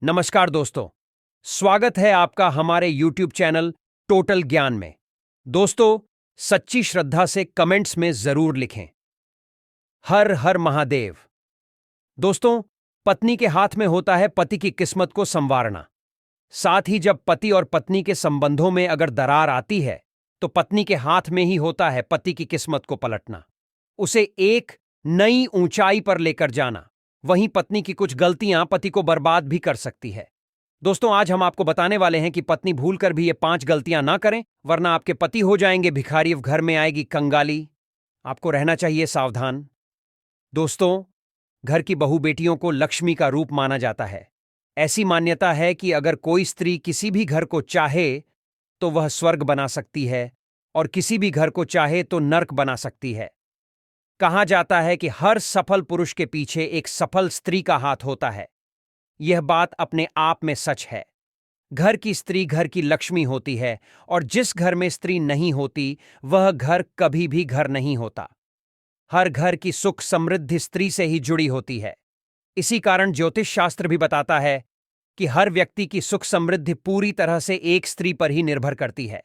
नमस्कार दोस्तों, स्वागत है आपका हमारे YouTube चैनल टोटल ज्ञान में। दोस्तों, सच्ची श्रद्धा से कमेंट्स में जरूर लिखें, हर हर महादेव। दोस्तों, पत्नी के हाथ में होता है पति की किस्मत को संवारना। साथ ही जब पति और पत्नी के संबंधों में अगर दरार आती है, तो पत्नी के हाथ में ही होता है पति की किस्मत को पलटना, उसे एक नई ऊंचाई पर लेकर जाना। वहीं पत्नी की कुछ गलतियां पति को बर्बाद भी कर सकती है। दोस्तों, आज हम आपको बताने वाले हैं कि पत्नी भूलकर भी ये 5 गलतियां ना करें, वरना आपके पति हो जाएंगे भिखारी, घर में आएगी कंगाली। आपको रहना चाहिए सावधान। दोस्तों, घर की बहू बेटियों को लक्ष्मी का रूप माना जाता है। ऐसी मान्यता है कि अगर कोई स्त्री किसी भी घर को चाहे तो वह स्वर्ग बना सकती है, और किसी भी घर को चाहे तो नर्क बना सकती है। कहा जाता है कि हर सफल पुरुष के पीछे एक सफल स्त्री का हाथ होता है। यह बात अपने आप में सच है। घर की स्त्री घर की लक्ष्मी होती है, और जिस घर में स्त्री नहीं होती वह घर कभी भी घर नहीं होता। हर घर की सुख समृद्धि स्त्री से ही जुड़ी होती है। इसी कारण ज्योतिष शास्त्र भी बताता है कि हर व्यक्ति की सुख समृद्धि पूरी तरह से एक स्त्री पर ही निर्भर करती है।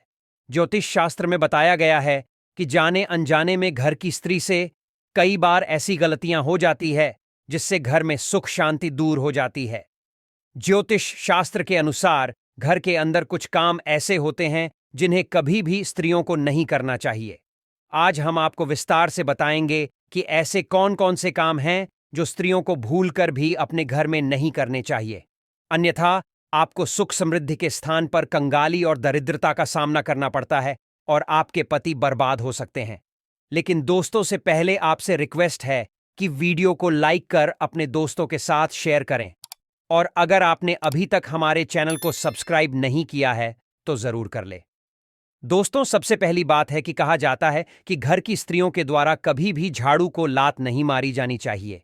ज्योतिष शास्त्र में बताया गया है कि जाने अनजाने में घर की स्त्री से कई बार ऐसी गलतियां हो जाती है जिससे घर में सुख शांति दूर हो जाती है। ज्योतिष शास्त्र के अनुसार घर के अंदर कुछ काम ऐसे होते हैं जिन्हें कभी भी स्त्रियों को नहीं करना चाहिए। आज हम आपको विस्तार से बताएंगे कि ऐसे कौन कौन से काम हैं जो स्त्रियों को भूलकर भी अपने घर में नहीं करने चाहिए, अन्यथा आपको सुख समृद्धि के स्थान पर कंगाली और दरिद्रता का सामना करना पड़ता है और आपके पति बर्बाद हो सकते हैं। लेकिन दोस्तों, से पहले आपसे रिक्वेस्ट है कि वीडियो को लाइक कर अपने दोस्तों के साथ शेयर करें, और अगर आपने अभी तक हमारे चैनल को सब्सक्राइब नहीं किया है तो जरूर कर ले। दोस्तों, सबसे पहली बात है कि कहा जाता है कि घर की स्त्रियों के द्वारा कभी भी झाड़ू को लात नहीं मारी जानी चाहिए।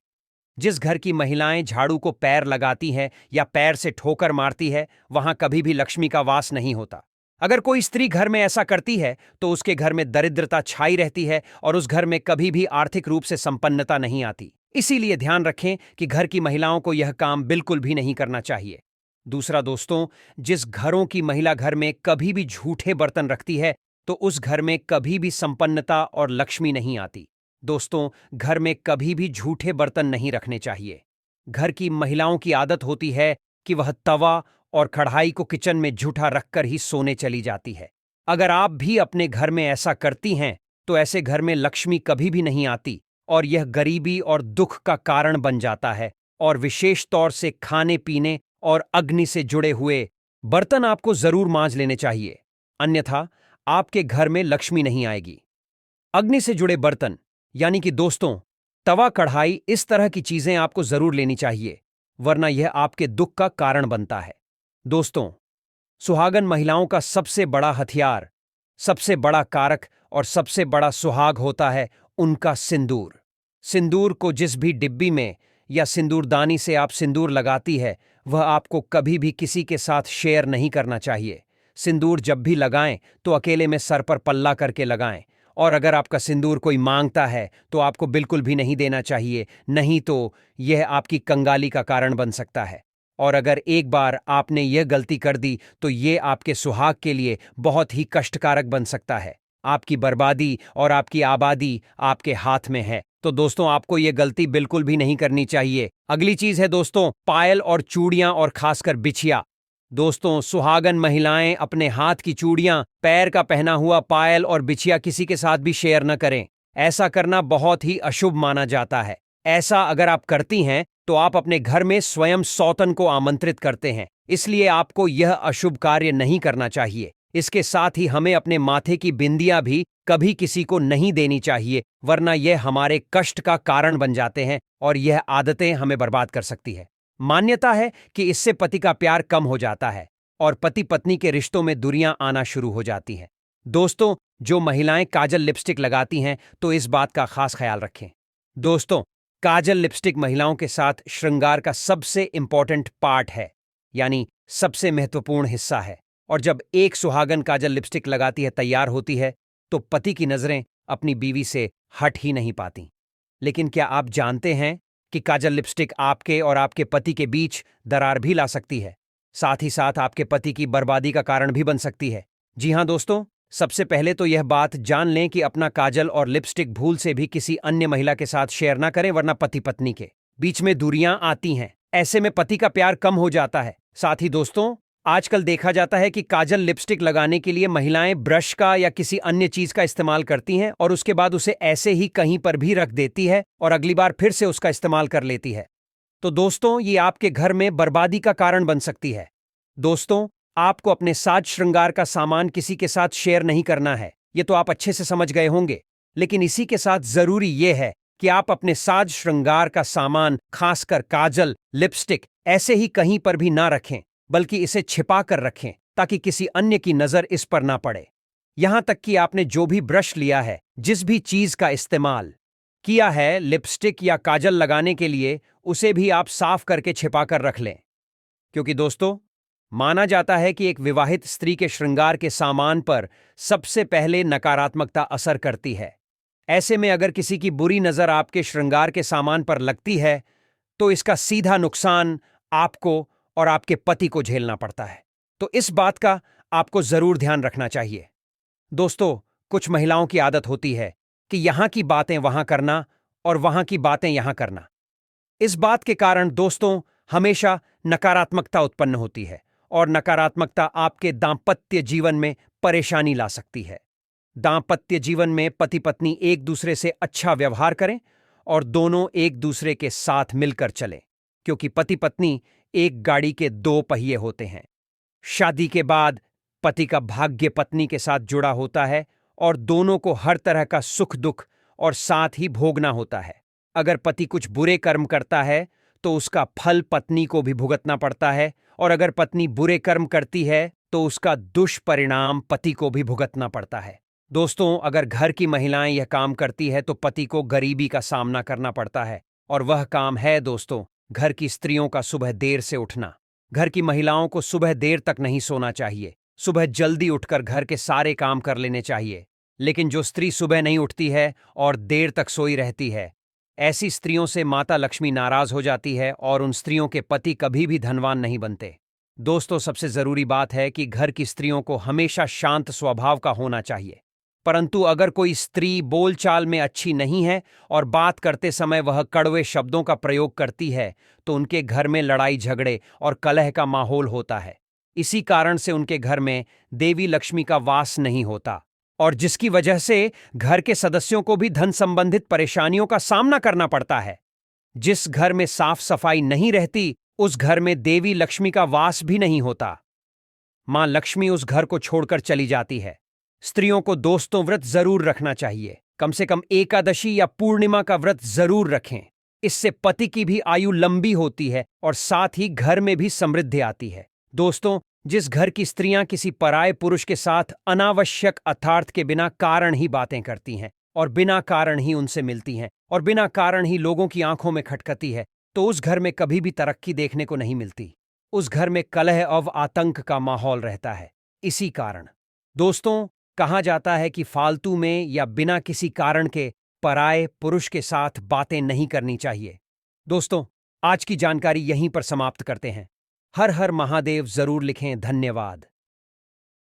जिस घर की महिलाएं झाड़ू को पैर लगाती हैं या पैर से ठोकर मारती है, वहां कभी भी लक्ष्मी का वास नहीं होता। अगर कोई स्त्री घर में ऐसा करती है तो उसके घर में दरिद्रता छाई रहती है और उस घर में कभी भी आर्थिक रूप से संपन्नता नहीं आती। इसीलिए ध्यान रखें कि घर की महिलाओं को यह काम बिल्कुल भी नहीं करना चाहिए। दूसरा दोस्तों, जिस घरों की महिला घर में कभी भी झूठे बर्तन रखती है तो उस घर में कभी भी संपन्नता और लक्ष्मी नहीं आती। दोस्तों, घर में कभी भी झूठे बर्तन नहीं रखने चाहिए। घर की महिलाओं की आदत होती है कि वह तवा और कढ़ाई को किचन में झूठा रखकर ही सोने चली जाती है। अगर आप भी अपने घर में ऐसा करती हैं तो ऐसे घर में लक्ष्मी कभी भी नहीं आती, और यह गरीबी और दुख का कारण बन जाता है। और विशेष तौर से खाने पीने और अग्नि से जुड़े हुए बर्तन आपको जरूर मांज लेने चाहिए, अन्यथा आपके घर में लक्ष्मी नहीं आएगी। अग्नि से जुड़े बर्तन यानी कि दोस्तों, तवा कढ़ाई, इस तरह की चीजें आपको जरूर लेनी चाहिए, वरना यह आपके दुख का कारण बनता है। दोस्तों, सुहागन महिलाओं का सबसे बड़ा हथियार, सबसे बड़ा कारक और सबसे बड़ा सुहाग होता है उनका सिंदूर। सिंदूर को जिस भी डिब्बी में या सिंदूरदानी से आप सिंदूर लगाती है, वह आपको कभी भी किसी के साथ शेयर नहीं करना चाहिए। सिंदूर जब भी लगाएं तो अकेले में सर पर पल्ला करके लगाएं, और अगर आपका सिंदूर कोई मांगता है तो आपको बिल्कुल भी नहीं देना चाहिए, नहीं तो यह आपकी कंगाली का कारण बन सकता है। और अगर एक बार आपने यह गलती कर दी तो यह आपके सुहाग के लिए बहुत ही कष्टकारक बन सकता है। आपकी बर्बादी और आपकी आबादी आपके हाथ में है। तो दोस्तों, आपको यह गलती बिल्कुल भी नहीं करनी चाहिए। अगली चीज है दोस्तों, पायल और चूड़ियां, और खासकर बिछिया। दोस्तों, सुहागन महिलाएं अपने हाथ की चूड़ियां, पैर का पहना हुआ पायल और बिछिया किसी के साथ भी शेयर न करें। ऐसा करना बहुत ही अशुभ माना जाता है। ऐसा अगर आप करती हैं तो आप अपने घर में स्वयं सौतन को आमंत्रित करते हैं, इसलिए आपको यह अशुभ कार्य नहीं करना चाहिए। इसके साथ ही हमें अपने माथे की बिंदियां भी कभी किसी को नहीं देनी चाहिए, वरना यह हमारे कष्ट का कारण बन जाते हैं और यह आदतें हमें बर्बाद कर सकती है। मान्यता है कि इससे पति का प्यार कम हो जाता है और पति पत्नी के रिश्तों में दूरियां आना शुरू हो जाती हैं। दोस्तों, जो महिलाएं काजल लिपस्टिक लगाती हैं तो इस बात का खास ख्याल रखें। दोस्तों, काजल लिपस्टिक महिलाओं के साथ श्रृंगार का सबसे इंपॉर्टेंट पार्ट है, यानी सबसे महत्वपूर्ण हिस्सा है। और जब एक सुहागन काजल लिपस्टिक लगाती है, तैयार होती है, तो पति की नजरें अपनी बीवी से हट ही नहीं पाती। लेकिन क्या आप जानते हैं कि काजल लिपस्टिक आपके और आपके पति के बीच दरार भी ला सकती है, साथ ही साथ आपके पति की बर्बादी का कारण भी बन सकती है। जी हाँ दोस्तों, सबसे पहले तो यह बात जान लें कि अपना काजल और लिपस्टिक भूल से भी किसी अन्य महिला के साथ शेयर ना करें, वरना पति पत्नी के बीच में दूरियां आती हैं। ऐसे में पति का प्यार कम हो जाता है। साथ ही दोस्तों, आजकल देखा जाता है कि काजल लिपस्टिक लगाने के लिए महिलाएं ब्रश का या किसी अन्य चीज का इस्तेमाल करती हैं और उसके बाद उसे ऐसे ही कहीं पर भी रख देती है और अगली बार फिर से उसका इस्तेमाल कर लेती है। तो दोस्तों, ये आपके घर में बर्बादी का कारण बन सकती है। दोस्तों, आपको अपने साज श्रृंगार का सामान किसी के साथ शेयर नहीं करना है, ये तो आप अच्छे से समझ गए होंगे। लेकिन इसी के साथ जरूरी यह है कि आप अपने साज श्रृंगार का सामान, खासकर काजल, लिपस्टिक, ऐसे ही कहीं पर भी ना रखें, बल्कि इसे छिपा कर रखें ताकि किसी अन्य की नजर इस पर ना पड़े। यहां तक कि आपने जो भी ब्रश लिया है, जिस भी चीज का इस्तेमाल किया है लिपस्टिक या काजल लगाने के लिए, उसे भी आप साफ करके छिपा कर रख लें। क्योंकि दोस्तों, माना जाता है कि एक विवाहित स्त्री के श्रृंगार के सामान पर सबसे पहले नकारात्मकता असर करती है। ऐसे में अगर किसी की बुरी नजर आपके श्रृंगार के सामान पर लगती है, तो इसका सीधा नुकसान आपको और आपके पति को झेलना पड़ता है। तो इस बात का आपको जरूर ध्यान रखना चाहिए। दोस्तों, कुछ महिलाओं की आदत होती है कि यहां की बातें वहां करना और वहां की बातें यहां करना। इस बात के कारण दोस्तों, हमेशा नकारात्मकता उत्पन्न होती है और नकारात्मकता आपके दांपत्य जीवन में परेशानी ला सकती है। दांपत्य जीवन में पति पत्नी एक दूसरे से अच्छा व्यवहार करें और दोनों एक दूसरे के साथ मिलकर चलें, क्योंकि पति पत्नी एक गाड़ी के दो पहिए होते हैं। शादी के बाद पति का भाग्य पत्नी के साथ जुड़ा होता है और दोनों को हर तरह का सुख दुख और साथ ही भोगना होता है। अगर पति कुछ बुरे कर्म करता है तो उसका फल पत्नी को भी भुगतना पड़ता है, और अगर पत्नी बुरे कर्म करती है तो उसका दुष्परिणाम पति को भी भुगतना पड़ता है। दोस्तों, अगर घर की महिलाएं यह काम करती है तो पति को गरीबी का सामना करना पड़ता है, और वह काम है दोस्तों, घर की स्त्रियों का सुबह देर से उठना। घर की महिलाओं को सुबह देर तक नहीं सोना चाहिए। सुबह जल्दी उठकर घर के सारे काम कर लेने चाहिए। लेकिन जो स्त्री सुबह नहीं उठती है और देर तक सोई रहती है, ऐसी स्त्रियों से माता लक्ष्मी नाराज हो जाती है और उन स्त्रियों के पति कभी भी धनवान नहीं बनते। दोस्तों, सबसे जरूरी बात है कि घर की स्त्रियों को हमेशा शांत स्वभाव का होना चाहिए। परंतु अगर कोई स्त्री बोलचाल में अच्छी नहीं है और बात करते समय वह कड़वे शब्दों का प्रयोग करती है, तो उनके घर में लड़ाई झगड़े और कलह का माहौल होता है। इसी कारण से उनके घर में देवी लक्ष्मी का वास नहीं होता, और जिसकी वजह से घर के सदस्यों को भी धन संबंधित परेशानियों का सामना करना पड़ता है। जिस घर में साफ सफाई नहीं रहती, उस घर में देवी लक्ष्मी का वास भी नहीं होता। मां लक्ष्मी उस घर को छोड़कर चली जाती है। स्त्रियों को दोस्तों व्रत जरूर रखना चाहिए। कम से कम एकादशी या पूर्णिमा का व्रत जरूर रखें। इससे पति की भी आयु लंबी होती है और साथ ही घर में भी समृद्धि आती है। दोस्तों, जिस घर की स्त्रियां किसी पराये पुरुष के साथ अनावश्यक अर्थार्थ के बिना कारण ही बातें करती हैं और बिना कारण ही उनसे मिलती हैं और बिना कारण ही लोगों की आंखों में खटखती है, तो उस घर में कभी भी तरक्की देखने को नहीं मिलती। उस घर में कलह और आतंक का माहौल रहता है। इसी कारण दोस्तों, कहा जाता है कि फालतू में या बिना किसी कारण के पराये पुरुष के साथ बातें नहीं करनी चाहिए। दोस्तों, आज की जानकारी यहीं पर समाप्त करते हैं। हर हर महादेव जरूर लिखें। धन्यवाद।